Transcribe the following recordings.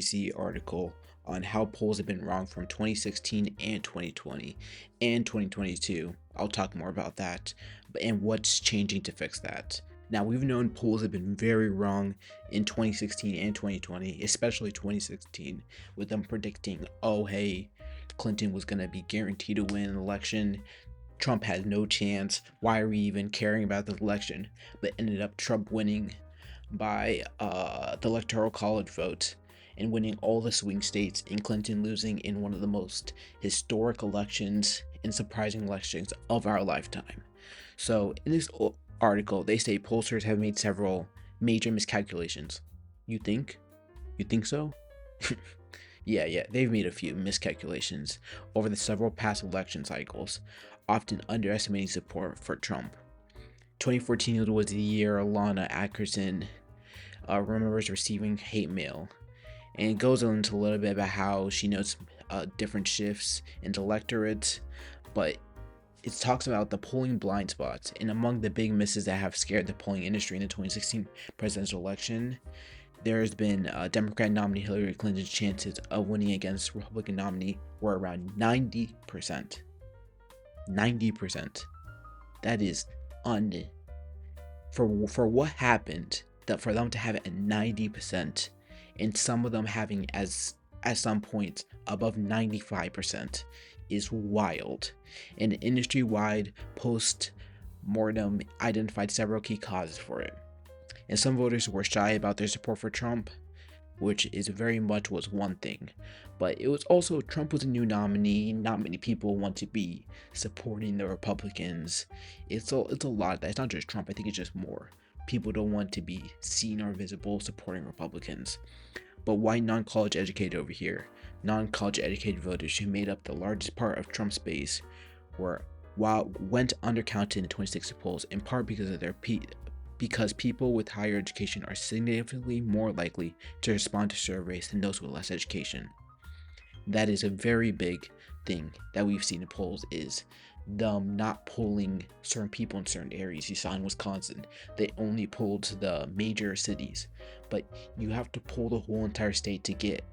MSNBC article on how polls have been wrong from 2016 and 2020 and 2022. I'll talk more about that and what's changing to fix that. Now, we've known polls have been very wrong in 2016 and 2020, especially 2016, with them predicting, oh, hey, Clinton was going to be guaranteed to win an election. Trump had no chance. Why are we even caring about the election? But ended up Trump winning by the Electoral College vote and winning all the swing states, and Clinton losing in one of the most historic elections and surprising elections of our lifetime. So in this article, they say pollsters have made several major miscalculations. You think? You think so? Yeah, they've made a few miscalculations over the several past election cycles, often underestimating support for Trump. 2014 was the year Alana Ackerson remembers receiving hate mail, and it goes into a little bit about how she notes different shifts in the electorate, but it talks about the polling blind spots. And among the big misses that have scared the polling industry in the 2016 presidential election, there has been Democrat nominee Hillary Clinton's chances of winning against Republican nominee were around 90%. 90%. That is for what happened, that for them to have it at 90%, and some of them having as at some points above 95%, is wild. An industry-wide post-mortem identified several key causes for it. And some voters were shy about their support for Trump, which is very much was one thing. But it was also Trump was a new nominee. Not many people want to be supporting the Republicans. It's a lot of that. It's not just Trump. I think it's just more. People don't want to be seen or visible supporting Republicans. But why non-college educated over here? Non-college educated voters who made up the largest part of Trump's base went undercounted in the 2016 polls, in part because of because people with higher education are significantly more likely to respond to surveys than those with less education. That is a very big thing that we've seen in polls, is them not polling certain people in certain areas. You saw in Wisconsin, they only polled the major cities, but you have to poll the whole entire state to get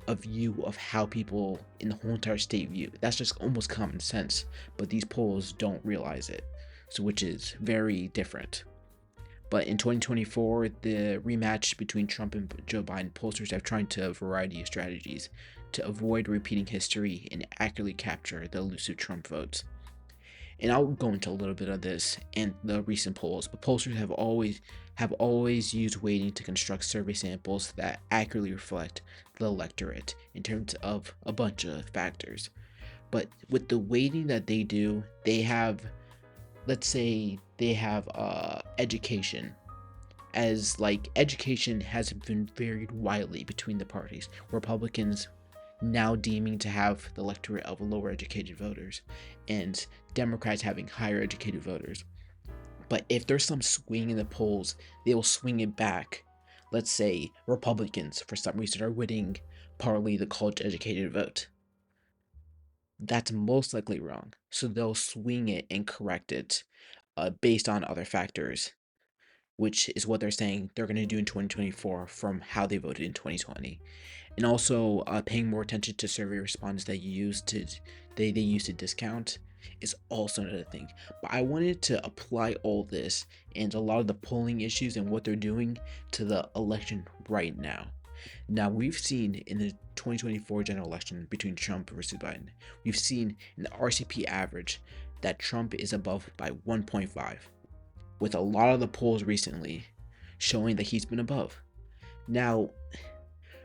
a view of how people in the whole entire state view. That's just almost common sense, but these polls don't realize it, so which is very different. But in 2024, the rematch between Trump and Joe Biden, pollsters have tried to a variety of strategies to avoid repeating history and accurately capture the elusive Trump votes. And I'll go into a little bit of this in the recent polls, but pollsters have always used weighting to construct survey samples that accurately reflect the electorate in terms of a bunch of factors. But with the weighting that they do, they have, let's say they have education, as like education has been varied widely between the parties. Republicans now deeming to have the electorate of lower educated voters, and Democrats having higher educated voters. But if there's some swing in the polls, they will swing it back. Let's say Republicans, for some reason, are winning partly the college educated vote. That's most likely wrong. So they'll swing it and correct it based on other factors, which is what they're saying they're going to do in 2024 from how they voted in 2020. And also paying more attention to survey respondents that they use to discount is also another thing. But I wanted to apply all this and a lot of the polling issues and what they're doing to the election right now. Now, we've seen in the 2024 general election between Trump versus Biden, we've seen in the RCP average that Trump is above by 1.5, with a lot of the polls recently showing that he's been above. Now,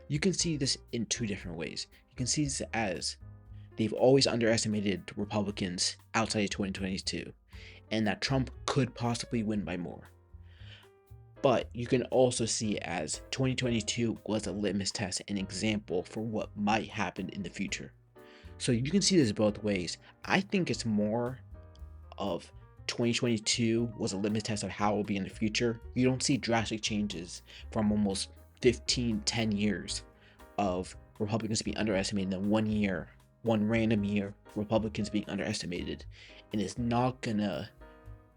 you can see this in two different ways. You can see this as they've always underestimated Republicans outside of 2022, and that Trump could possibly win by more. But you can also see it as 2022 was a litmus test, an example for what might happen in the future. So you can see this both ways. I think it's more of 2022 was a litmus test of how it will be in the future. You don't see drastic changes from almost 10 years of Republicans being underestimated, and then one random year, Republicans being underestimated, and it's not gonna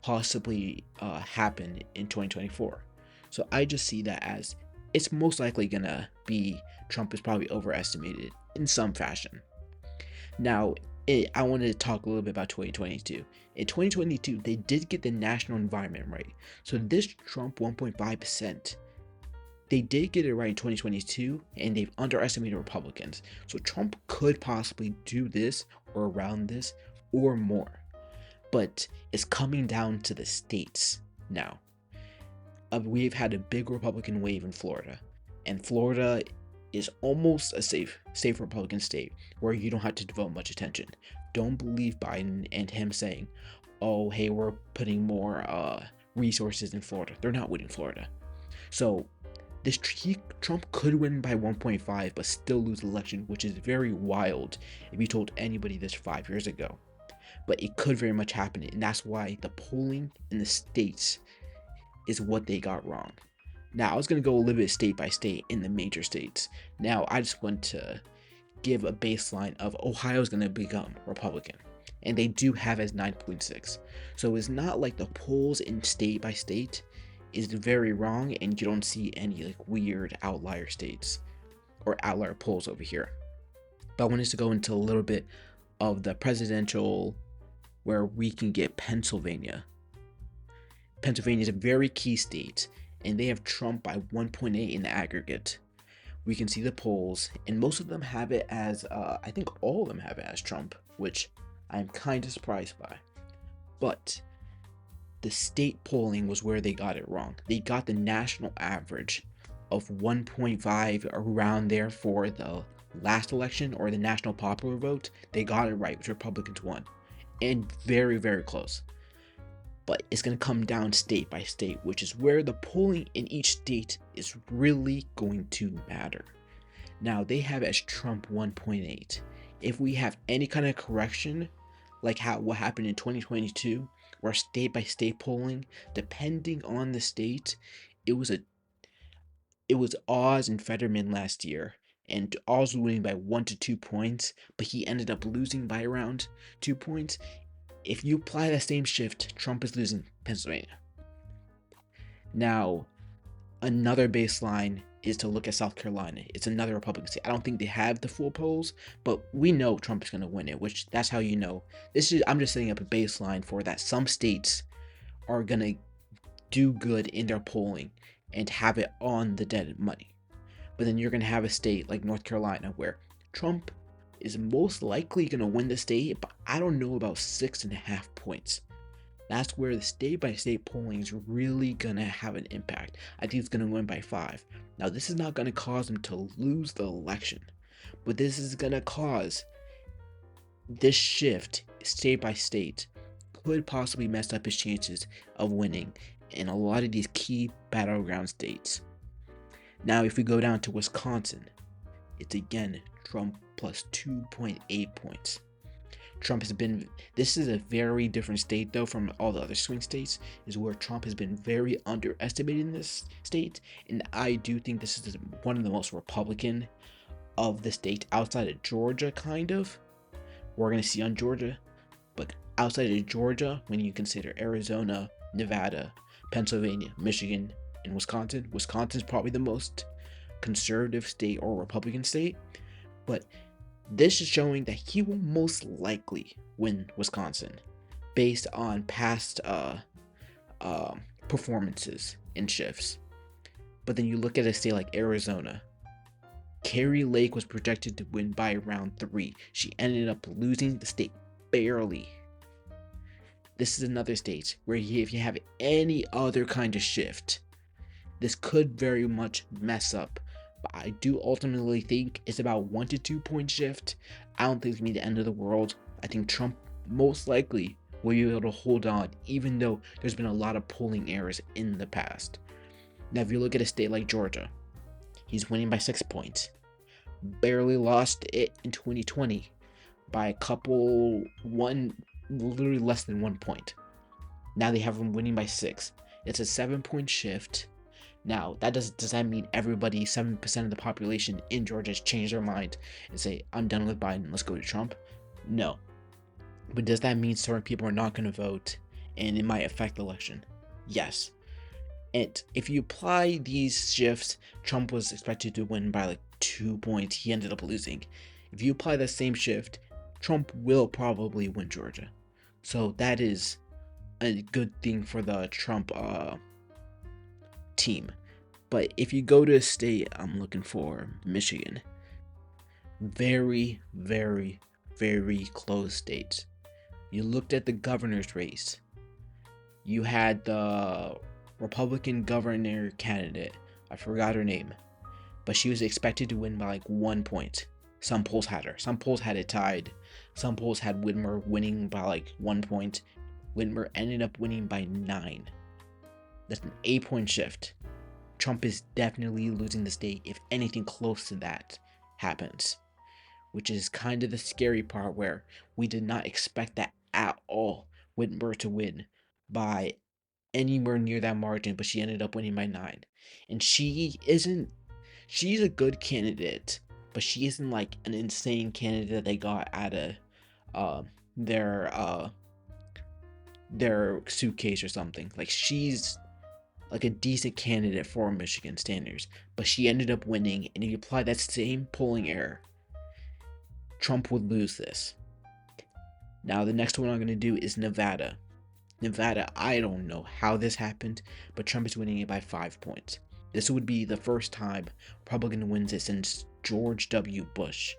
possibly happen in 2024. So I just see that as it's most likely gonna be Trump is probably overestimated in some fashion. Now, I wanted to talk a little bit about 2022. In 2022, they did get the national environment right. So this Trump 1.5%, they did get it right in 2022, and they've underestimated Republicans. So Trump could possibly do this or around this or more. But it's coming down to the states now. We've had a big Republican wave in Florida, and Florida is almost a safe Republican state where you don't have to devote much attention. Don't believe Biden and him saying, oh, hey, we're putting more resources in Florida. They're not winning Florida. So Trump could win by 1.5 but still lose the election, which is very wild if you told anybody this 5 years ago. But it could very much happen, and that's why the polling in the states is what they got wrong. Now, I was going to go a little bit state by state in the major states. Now, I just want to give a baseline of Ohio's going to become Republican, and they do have as 9.6. So it's not like the polls in state by state is very wrong, and you don't see any like weird outlier states or outlier polls over here. But I wanted to go into a little bit of the presidential, where we can get Pennsylvania. Pennsylvania is a very key state, and they have Trump by 1.8 in the aggregate. We can see the polls, and most of them have it as, I think all of them have it as Trump, which I'm kind of surprised by. But the state polling was where they got it wrong. They got the national average of 1.5 around there for the last election, or the national popular vote. They got it right, which Republicans won, and very, very close. But it's going to come down state by state, which is where the polling in each state is really going to matter. Now, they have as Trump 1.8. If we have any kind of correction, like what happened in 2022, where state by state polling, depending on the state, it was Oz and Fetterman last year, and Oz was winning by 1 to 2 points, but he ended up losing by around 2 points. If you apply that same shift, Trump is losing Pennsylvania. Now, another baseline is to look at South Carolina. It's another Republican state. I don't think they have the full polls, but we know Trump is going to win it, which that's how you know. I'm just setting up a baseline for that. Some states are going to do good in their polling and have it on the dead money. But then you're going to have a state like North Carolina where Trump is most likely going to win the state, but I don't know about 6.5 points. That's where the state by state polling is really going to have an impact. I think it's going to win by 5. Now, this is not going to cause him to lose the election, but this is going to cause this shift state by state could possibly mess up his chances of winning in a lot of these key battleground states. Now, if we go down to Wisconsin, it's again Trump plus 2.8 points. This is a very different state though from all the other swing states, is where Trump has been very underestimated in this state, and I do think this is one of the most Republican of the states outside of Georgia, kind of. We're going to see on Georgia, but outside of Georgia, when you consider Arizona, Nevada, Pennsylvania, Michigan, and Wisconsin, Wisconsin's probably the most conservative state or Republican state, but this is showing that he will most likely win Wisconsin based on past performances and shifts. But then you look at a state like Arizona. Kari Lake was projected to win by round 3. She ended up losing the state barely. This is another state where if you have any other kind of shift, this could very much mess up. But I do ultimately think it's about 1 to 2 point shift. I don't think it's going to be the end of the world. I think Trump most likely will be able to hold on, even though there's been a lot of polling errors in the past. Now, if you look at a state like Georgia, he's winning by 6 points. Barely lost it in 2020 by literally less than 1 point. Now they have him winning by 6. It's a 7-point shift. Now, does that mean everybody, 7% of the population in Georgia has changed their mind and say, I'm done with Biden, let's go to Trump? No. But does that mean certain people are not going to vote and it might affect the election? Yes. And if you apply these shifts, Trump was expected to win by like 2 points. He ended up losing. If you apply the same shift, Trump will probably win Georgia. So that is a good thing for the Trump team. But if you go to a state, I'm looking for Michigan. Very, very, very close states. You looked at the governor's race. You had the Republican governor candidate. I forgot her name. But she was expected to win by like 1 point. Some polls had her. Some polls had it tied. Some polls had Whitmer winning by like 1 point. Whitmer ended up winning by 9. That's an 8-point shift. Trump is definitely losing the state if anything close to that happens. Which is kind of the scary part, where we did not expect that at all. Whitmer to win by anywhere near that margin, but she ended up winning by 9. And she's a good candidate, but she isn't like an insane candidate that they got out of their suitcase or something. Like, she's like a decent candidate for Michigan standards, but she ended up winning. And if you apply that same polling error, Trump would lose this. Now the next one I'm going to do is Nevada. Nevada, I don't know how this happened, but Trump is winning it by 5 points. This would be the first time Republican wins it since George W. Bush,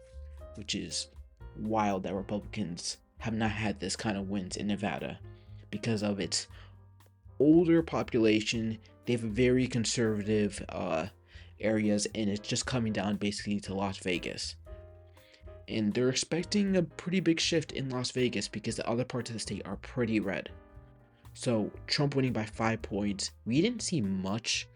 which is wild that Republicans have not had this kind of wins in Nevada because of its older population. They have very conservative areas, and it's just coming down basically to Las Vegas. And they're expecting a pretty big shift in Las Vegas because the other parts of the state are pretty red. So Trump winning by 5 points. We didn't see much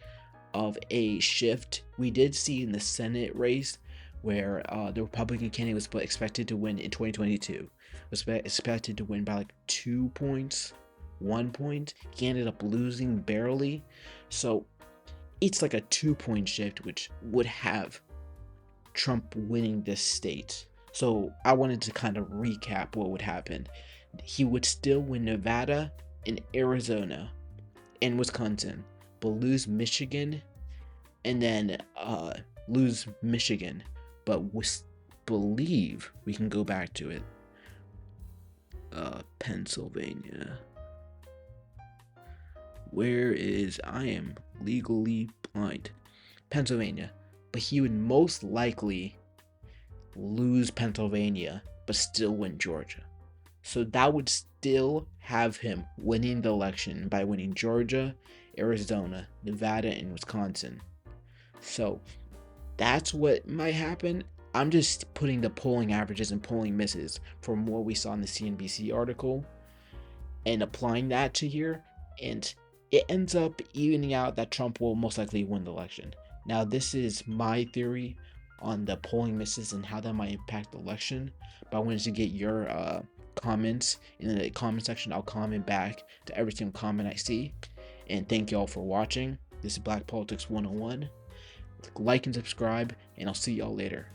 of a shift. We did see in the Senate race where the Republican candidate was expected to win in 2022. Was expected to win by like 2 points, 1 point. He ended up losing barely. So it's like a 2-point shift, which would have Trump winning this state. So I wanted to kind of recap what would happen. He would still win Nevada and Arizona and Wisconsin, but lose Michigan, and then lose Michigan, but believe we can go back to it. Pennsylvania. Where is I am legally blind? Pennsylvania. But he would most likely lose Pennsylvania, but still win Georgia. So that would still have him winning the election by winning Georgia, Arizona, Nevada, and Wisconsin. So that's what might happen. I'm just putting the polling averages and polling misses from what we saw in the CNBC article and applying that to here, and it ends up evening out that Trump will most likely win the election. Now, this is my theory on the polling misses and how that might impact the election, but I wanted to get your comments in the comment section. I'll comment back to every single comment I see, and thank y'all for watching. This is Black Politics 101. Like and subscribe, and I'll see y'all later.